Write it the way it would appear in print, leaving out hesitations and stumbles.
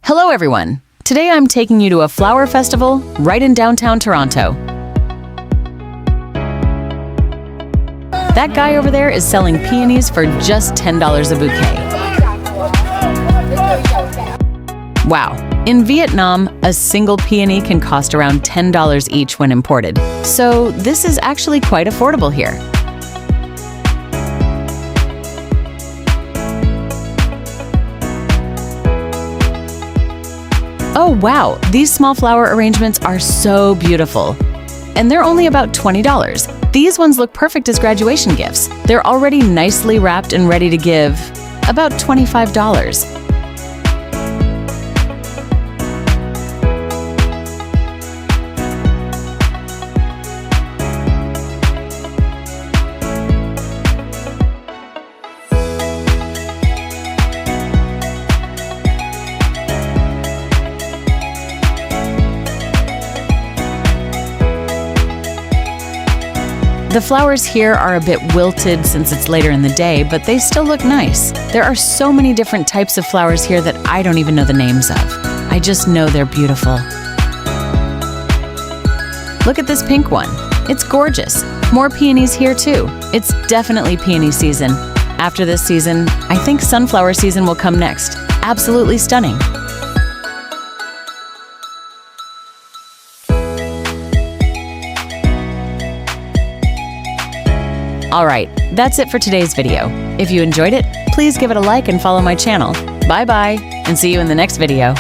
Hello everyone! Today I'm taking you to a flower festival right in downtown Toronto. That guy over there is selling peonies for just $10 a bouquet. Wow! In Vietnam, a single peony can cost around $10 each when imported, so this is actually quite affordable here. Oh wow, these small flower arrangements are so beautiful. And they're only about $20. These ones look perfect as graduation gifts. They're already nicely wrapped and ready to give about $25. The flowers here are a bit wilted since it's later in the day, but they still look nice. There are so many different types of flowers here that I don't even know the names of. I just know they're beautiful. Look at this pink one. It's gorgeous. More peonies here too. It's definitely peony season. After this season, I think sunflower season will come next. Absolutely stunning. Alright, that's it for today's video. If you enjoyed it, please give it a like and follow my channel. Bye bye, and see you in the next video.